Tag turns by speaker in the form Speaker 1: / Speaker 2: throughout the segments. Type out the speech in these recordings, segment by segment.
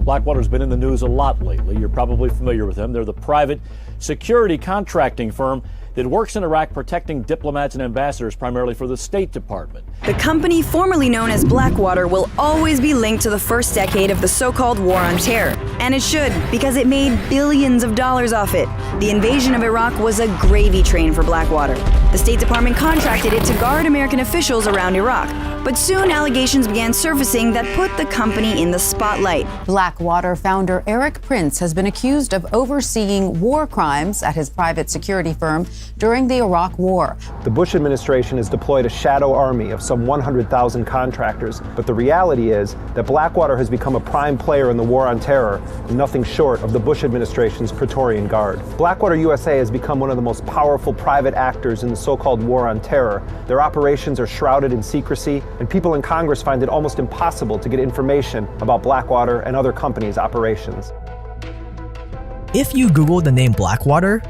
Speaker 1: Blackwater's been in the news a lot lately. You're probably familiar with them. They're the private security contracting firm that works in Iraq protecting diplomats and ambassadors, primarily for the State Department.
Speaker 2: The company formerly known as Blackwater will always be linked to the first decade of the so-called War on Terror. And it should, because it made billions of dollars off it. The invasion of Iraq was a gravy train for Blackwater. The State Department contracted it to guard American officials around Iraq. But soon allegations began surfacing that put the company in the spotlight.
Speaker 3: Blackwater founder Eric Prince has been accused of overseeing war crimes at his private security firm during the Iraq War.
Speaker 4: The Bush administration has deployed a shadow army of some 100,000 contractors, but the reality is that Blackwater has become a prime player in the war on terror, and nothing short of the Bush administration's Praetorian Guard. Blackwater USA has become one of the most powerful private actors in the so-called war on terror. Their operations are shrouded in secrecy, and people in Congress find it almost impossible to get information about Blackwater and other companies' operations.
Speaker 5: If you Google the name Blackwater,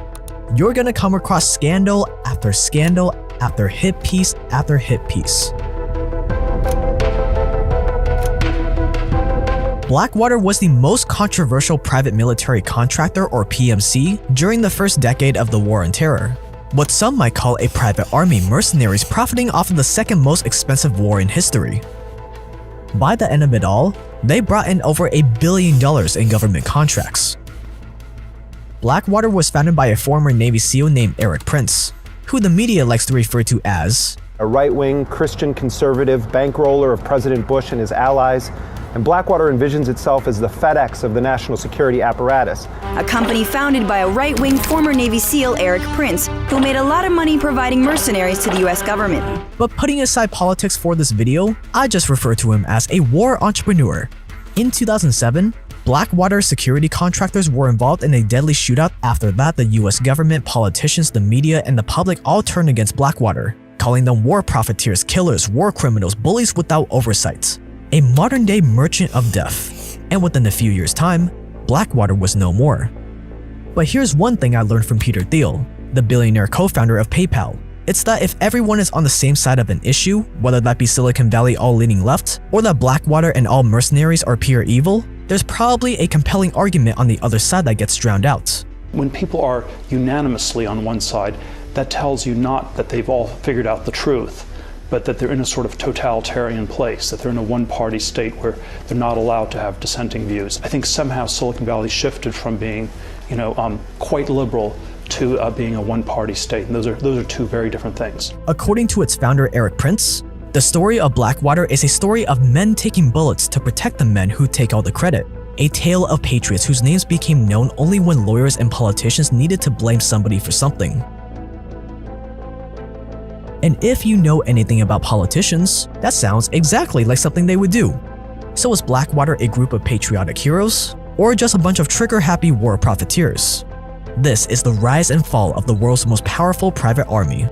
Speaker 5: you're gonna come across scandal after scandal after hit piece after hit piece. Blackwater was the most controversial private military contractor, or PMC, during the first decade of the War on Terror. What some might call a private army mercenaries profiting off of the second most expensive war in history. By the end of it all, they brought in over $1 billion in government contracts. Blackwater was founded by a former Navy SEAL named Eric Prince, who the media likes to refer to as
Speaker 4: a right-wing Christian conservative bankroller of President Bush and his allies, and Blackwater envisions itself as the FedEx of the national security apparatus.
Speaker 2: A company founded by a right-wing former Navy SEAL, Eric Prince, who made a lot of money providing mercenaries to the US government.
Speaker 5: But putting aside politics for this video, I just refer to him as a war entrepreneur. In 2007, Blackwater security contractors were involved in a deadly shootout. After that, the US government, politicians, the media, and the public all turned against Blackwater, calling them war profiteers, killers, war criminals, bullies without oversight. A modern-day merchant of death. And within a few years' time, Blackwater was no more. But here's one thing I learned from Peter Thiel, the billionaire co-founder of PayPal. It's that if everyone is on the same side of an issue, whether that be Silicon Valley all leaning left, or that Blackwater and all mercenaries are pure evil, there's probably a compelling argument on the other side that gets drowned out.
Speaker 6: When people are unanimously on one side, that tells you not that they've all figured out the truth, but that they're in a sort of totalitarian place, that they're in a one-party state where they're not allowed to have dissenting views. I think somehow Silicon Valley shifted from being, quite liberal to being a one-party state, and those are two very different things.
Speaker 5: According to its founder Eric Prince, the story of Blackwater is a story of men taking bullets to protect the men who take all the credit. A tale of patriots whose names became known only when lawyers and politicians needed to blame somebody for something. And if you know anything about politicians, that sounds exactly like something they would do. So is Blackwater a group of patriotic heroes, or just a bunch of trigger-happy war profiteers? This is the rise and fall of the world's most powerful private army.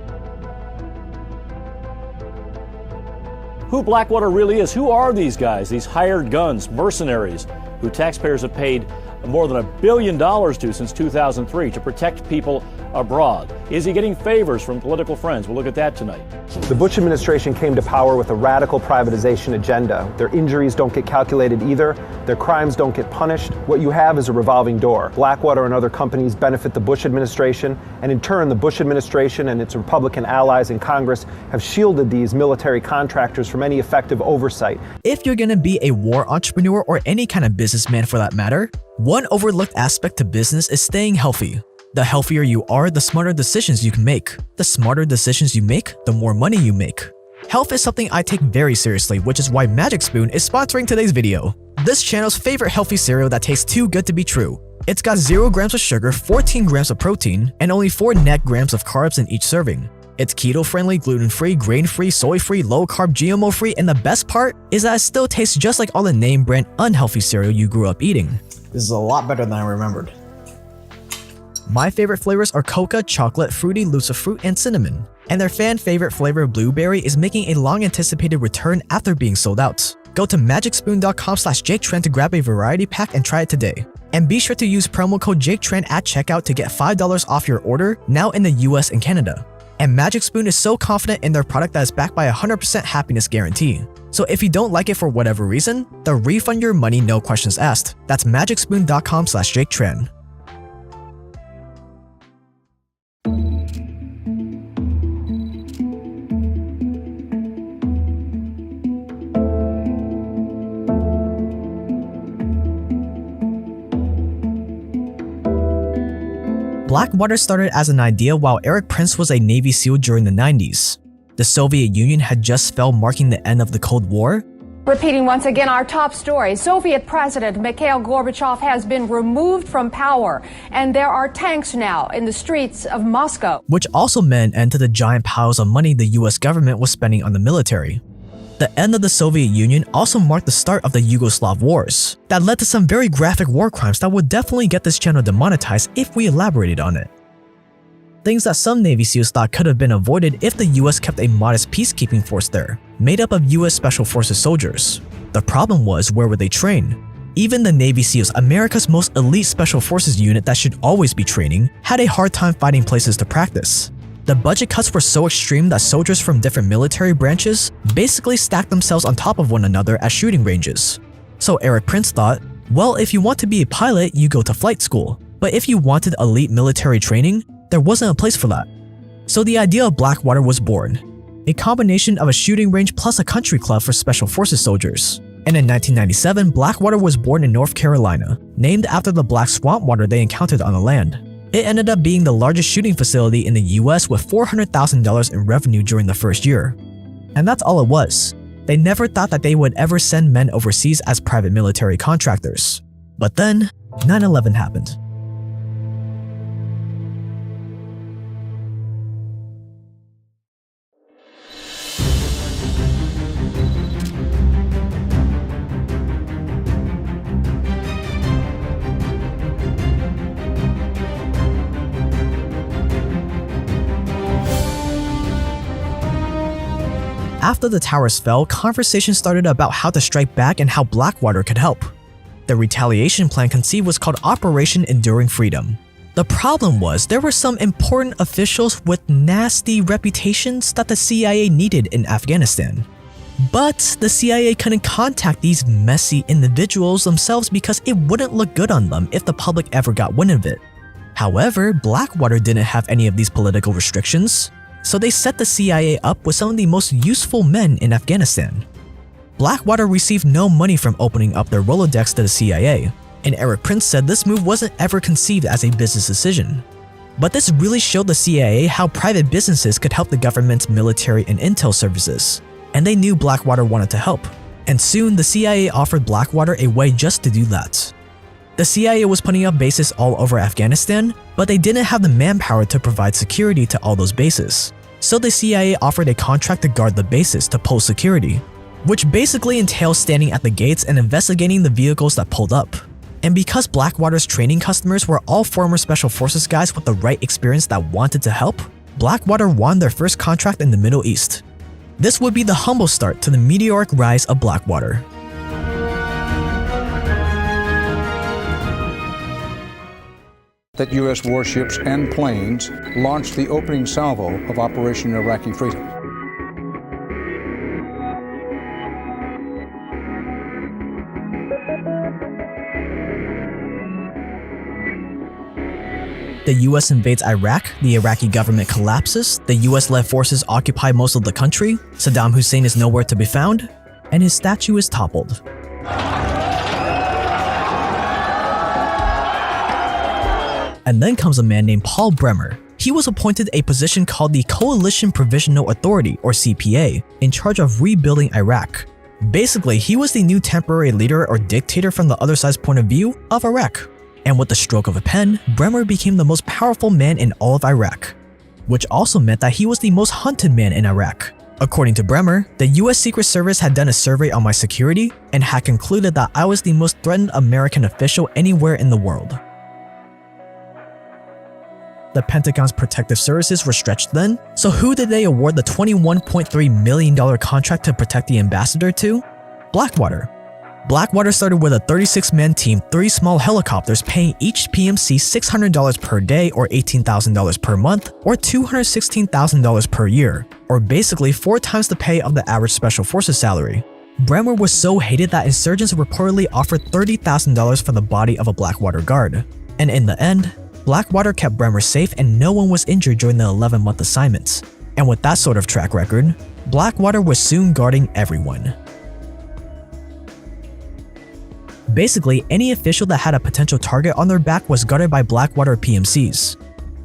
Speaker 1: Who Blackwater really is? Who are these guys, these hired guns, mercenaries, who taxpayers have paid more than $1 billion to since 2003 to protect people abroad? Is he getting favors from political friends? We'll look at that tonight.
Speaker 4: The Bush administration came to power with a radical privatization agenda. Their injuries don't get calculated either. Their crimes don't get punished. What you have is a revolving door. Blackwater and other companies benefit the Bush administration, and in turn, the Bush administration and its Republican allies in Congress have shielded these military contractors from any effective oversight.
Speaker 5: If you're gonna be a war entrepreneur, or any kind of businessman for that matter, one overlooked aspect to business is staying healthy. The healthier you are, the smarter decisions you can make. The smarter decisions you make, the more money you make. Health is something I take very seriously, which is why Magic Spoon is sponsoring today's video. This channel's favorite healthy cereal that tastes too good to be true. It's got 0 grams of sugar, 14 grams of protein, and only 4 net grams of carbs in each serving. It's keto-friendly, gluten-free, grain-free, soy-free, low-carb, GMO-free, and the best part is that it still tastes just like all the name brand unhealthy cereal you grew up eating.
Speaker 7: This is a lot better than I remembered.
Speaker 5: My favorite flavors are coca, chocolate, fruity, lucifruit, and cinnamon. And their fan favorite flavor, blueberry, is making a long anticipated return after being sold out. Go to magicspoon.com/JakeTrent to grab a variety pack and try it today. And be sure to use promo code JakeTrent at checkout to get $5 off your order, now in the US and Canada. And Magic Spoon is so confident in their product that is backed by a 100% happiness guarantee. So if you don't like it for whatever reason, they'll refund your money no questions asked. That's magicspoon.com/JakeTran. Blackwater started as an idea while Erik Prince was a Navy SEAL during the 90s. The Soviet Union had just fell, marking the end of the Cold War.
Speaker 8: Repeating once again our top story, Soviet President Mikhail Gorbachev has been removed from power, and there are tanks now in the streets of Moscow.
Speaker 5: Which also meant an end to the giant piles of money the US government was spending on the military. The end of the Soviet Union also marked the start of the Yugoslav wars, that led to some very graphic war crimes that would definitely get this channel demonetized if we elaborated on it. Things that some Navy SEALs thought could have been avoided if the US kept a modest peacekeeping force there, made up of US Special Forces soldiers. The problem was, where would they train? Even the Navy SEALs, America's most elite Special Forces unit that should always be training, had a hard time finding places to practice. The budget cuts were so extreme that soldiers from different military branches basically stacked themselves on top of one another at shooting ranges. So Erik Prince thought, well, if you want to be a pilot, you go to flight school. But if you wanted elite military training, there wasn't a place for that. So the idea of Blackwater was born, a combination of a shooting range plus a country club for Special Forces soldiers. And in 1997, Blackwater was born in North Carolina, named after the black swamp water they encountered on the land. It ended up being the largest shooting facility in the US with $400,000 in revenue during the first year. And that's all it was. They never thought that they would ever send men overseas as private military contractors. But then, 9/11 happened. After the towers fell, conversations started about how to strike back and how Blackwater could help. The retaliation plan conceived was called Operation Enduring Freedom. The problem was there were some important officials with nasty reputations that the CIA needed in Afghanistan. But the CIA couldn't contact these messy individuals themselves because it wouldn't look good on them if the public ever got wind of it. However, Blackwater didn't have any of these political restrictions, so they set the CIA up with some of the most useful men in Afghanistan. Blackwater received no money from opening up their Rolodex to the CIA, and Erik Prince said this move wasn't ever conceived as a business decision. But this really showed the CIA how private businesses could help the government's military and intel services, and they knew Blackwater wanted to help. And soon, the CIA offered Blackwater a way just to do that. The CIA was putting up bases all over Afghanistan, but they didn't have the manpower to provide security to all those bases. So the CIA offered a contract to guard the bases to post security, which basically entails standing at the gates and investigating the vehicles that pulled up. And because Blackwater's training customers were all former Special Forces guys with the right experience that wanted to help, Blackwater won their first contract in the Middle East. This would be the humble start to the meteoric rise of Blackwater.
Speaker 9: That U.S. warships and planes launched the opening salvo of Operation Iraqi Freedom.
Speaker 5: The US invades Iraq, the Iraqi government collapses, the US-led forces occupy most of the country, Saddam Hussein is nowhere to be found, and his statue is toppled. And then comes a man named Paul Bremer. He was appointed a position called the Coalition Provisional Authority, or CPA, in charge of rebuilding Iraq. Basically, he was the new temporary leader or dictator from the other side's point of view of Iraq. And with the stroke of a pen, Bremer became the most powerful man in all of Iraq, which also meant that he was the most hunted man in Iraq. According to Bremer, the US Secret Service had done a survey on my security and had concluded that I was the most threatened American official anywhere in the world. The Pentagon's protective services were stretched then, so who did they award the $21.3 million contract to protect the ambassador to? Blackwater. Blackwater started with a 36-man team, 3 small helicopters, paying each PMC $600 per day or $18,000 per month or $216,000 per year, or basically 4 times the pay of the average Special Forces salary. Bremer was so hated that insurgents reportedly offered $30,000 for the body of a Blackwater guard. And in the end, Blackwater kept Bremer safe and no one was injured during the 11-month assignment. And with that sort of track record, Blackwater was soon guarding everyone. Basically, any official that had a potential target on their back was guarded by Blackwater PMCs.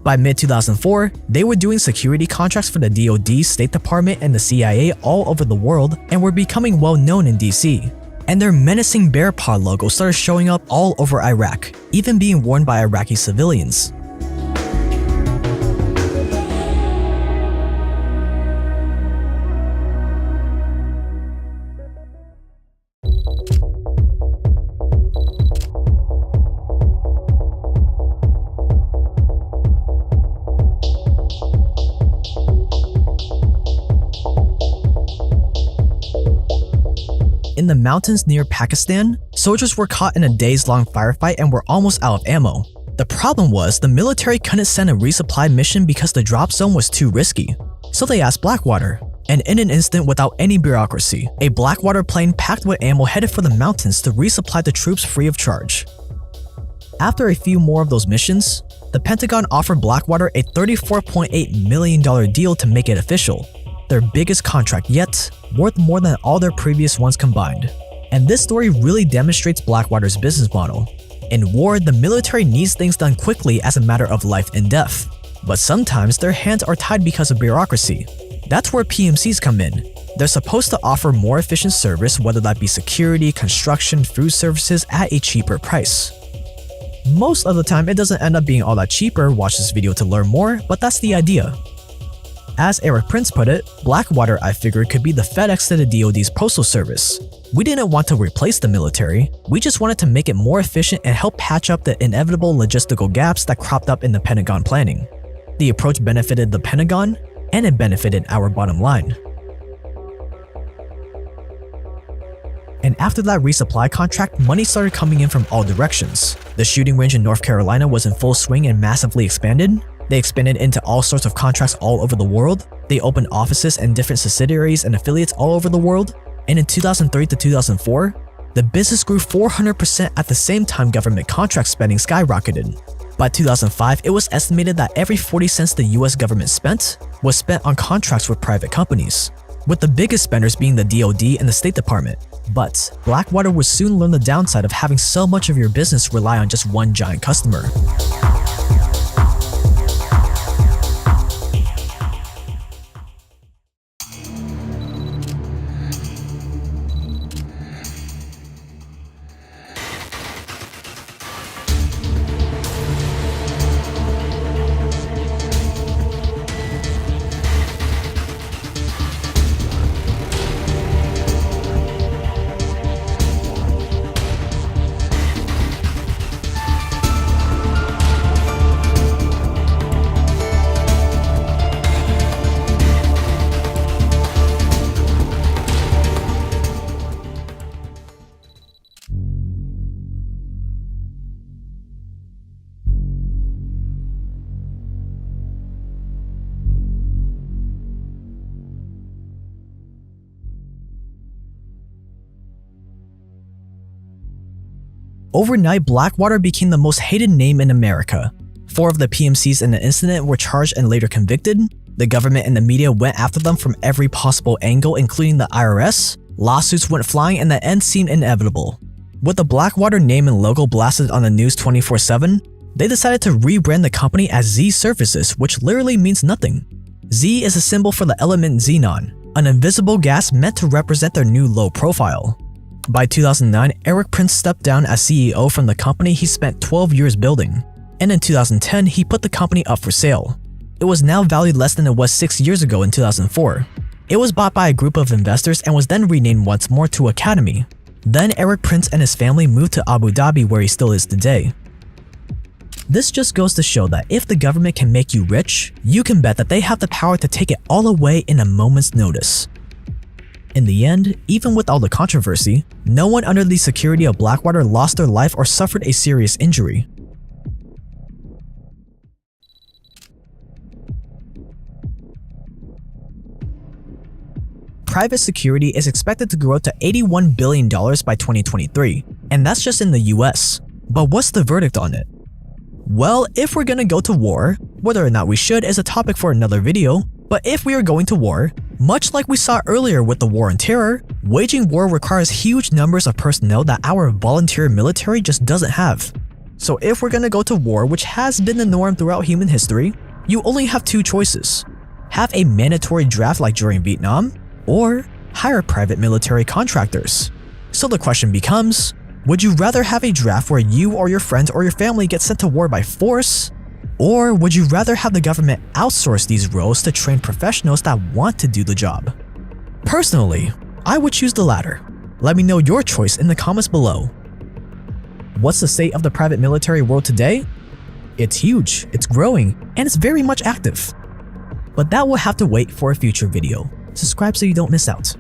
Speaker 5: By mid-2004, they were doing security contracts for the DoD, State Department, and the CIA all over the world and were becoming well known in DC. And their menacing bear paw logo started showing up all over Iraq, even being worn by Iraqi civilians. In the mountains near Pakistan, soldiers were caught in a days-long firefight and were almost out of ammo. The problem was the military couldn't send a resupply mission because the drop zone was too risky. So they asked Blackwater, and in an instant without any bureaucracy, a Blackwater plane packed with ammo headed for the mountains to resupply the troops free of charge. After a few more of those missions, the Pentagon offered Blackwater a $34.8 million deal to make it official, their biggest contract yet, worth more than all their previous ones combined. And this story really demonstrates Blackwater's business model. In war, the military needs things done quickly as a matter of life and death. But sometimes their hands are tied because of bureaucracy. That's where PMCs come in. They're supposed to offer more efficient service, whether that be security, construction, food services, at a cheaper price. Most of the time, it doesn't end up being all that cheaper. Watch this video to learn more, but that's the idea. As Eric Prince put it, Blackwater, I figured, could be the FedEx to the DoD's postal service. We didn't want to replace the military, we just wanted to make it more efficient and help patch up the inevitable logistical gaps that cropped up in the Pentagon planning. The approach benefited the Pentagon, and it benefited our bottom line. And after that resupply contract, money started coming in from all directions. The shooting range in North Carolina was in full swing and massively expanded. They expanded into all sorts of contracts all over the world. They opened offices and different subsidiaries and affiliates all over the world. And in 2003 to 2004, the business grew 400% at the same time government contract spending skyrocketed. By 2005, it was estimated that every 40 cents the US government spent was spent on contracts with private companies, with the biggest spenders being the DoD and the State Department. But Blackwater would soon learn the downside of having so much of your business rely on just one giant customer. Overnight, Blackwater became the most hated name in America. 4 of the PMCs in the incident were charged and later convicted. The government and the media went after them from every possible angle, including the IRS. Lawsuits went flying and the end seemed inevitable. With the Blackwater name and logo blasted on the news 24/7, they decided to rebrand the company as Z Services, which literally means nothing. Z is a symbol for the element xenon, an invisible gas meant to represent their new low profile. By 2009, Eric Prince stepped down as CEO from the company he spent 12 years building, and in 2010, he put the company up for sale. It was now valued less than it was 6 years ago in 2004. It was bought by a group of investors and was then renamed once more to Academy. Then Eric Prince and his family moved to Abu Dhabi, where he still is today. This just goes to show that if the government can make you rich, you can bet that they have the power to take it all away in a moment's notice. In the end, even with all the controversy, no one under the security of Blackwater lost their life or suffered a serious injury. private security is expected to grow to $81 billion by 2023, and that's just in the US. But what's the verdict on it? Well, if we're gonna go to war, whether or not we should is a topic for another video, but if we are going to war, much like we saw earlier with the war on terror, waging war requires huge numbers of personnel that our volunteer military just doesn't have. So if we're gonna go to war, which has been the norm throughout human history, you only have two choices. Have a mandatory draft like during Vietnam, or hire private military contractors. So the question becomes, would you rather have a draft where you or your friends or your family get sent to war by force? Or would you rather have the government outsource these roles to train professionals that want to do the job? Personally, I would choose the latter. Let me know your choice in the comments below. What's the state of the private military world today? It's huge, it's growing, and it's very much active. But that will have to wait for a future video. Subscribe so you don't miss out.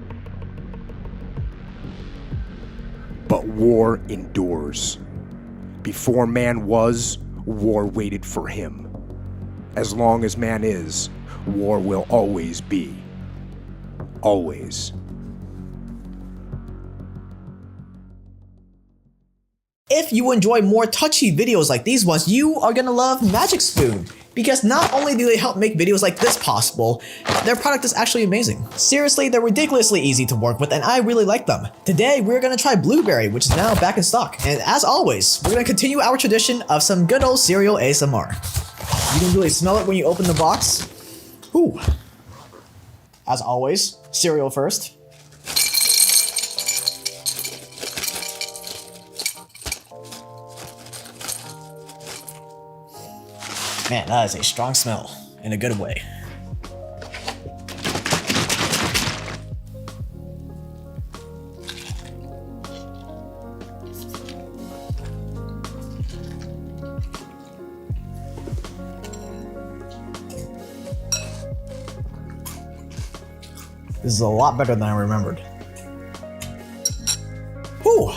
Speaker 10: But war endures. Before man was, war waited for him. As long as man is, war will always be. Always.
Speaker 5: If you enjoy more touchy videos like these ones, you are gonna love Magic Spoon. Because not only do they help make videos like this possible, their product is actually amazing. Seriously, they're ridiculously easy to work with and I really like them. Today, we're gonna try Blueberry, which is now back in stock. And as always, we're gonna continue our tradition of some good old cereal ASMR. You can really smell it when you open the box. Ooh. As always, cereal first. Man, that is a strong smell, in a good way.
Speaker 7: This is a lot better than I remembered.
Speaker 5: Whew.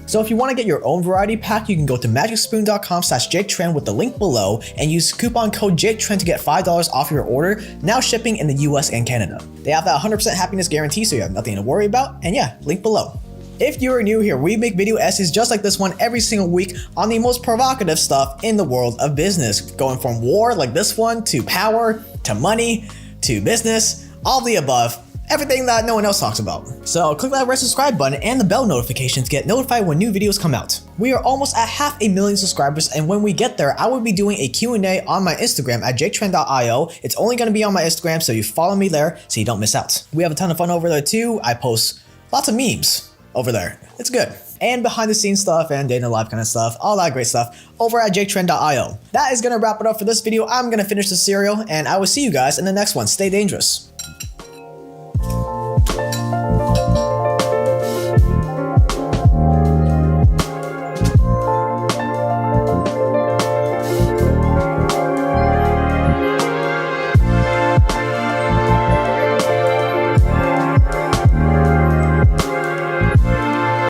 Speaker 5: So if you want to get your own variety pack, you can go to magicspoon.com/JakeTrend with the link below and use coupon code JakeTrend to get $5 off your order, now shipping in the US and Canada. They have that 100% happiness guarantee, so you have nothing to worry about, and yeah, link below. If you are new here, we make video essays just like this one every single week on the most provocative stuff in the world of business, going from war like this one, to power, to money, to business, all the above. Everything that no one else talks about. So click that red subscribe button and the bell notification to get notified when new videos come out. We are almost at 500,000 subscribers, and when we get there, I will be doing a Q&A on my Instagram at jaketrend.io. It's only going to be on my Instagram, so you follow me there so you don't miss out. We have a ton of fun over there too. I post lots of memes over there. It's good. And behind the scenes stuff and day in the life kind of stuff, all that great stuff over at jaketrend.io. That is going to wrap it up for this video. I'm going to finish the cereal, and I will see you guys in the next one. Stay dangerous.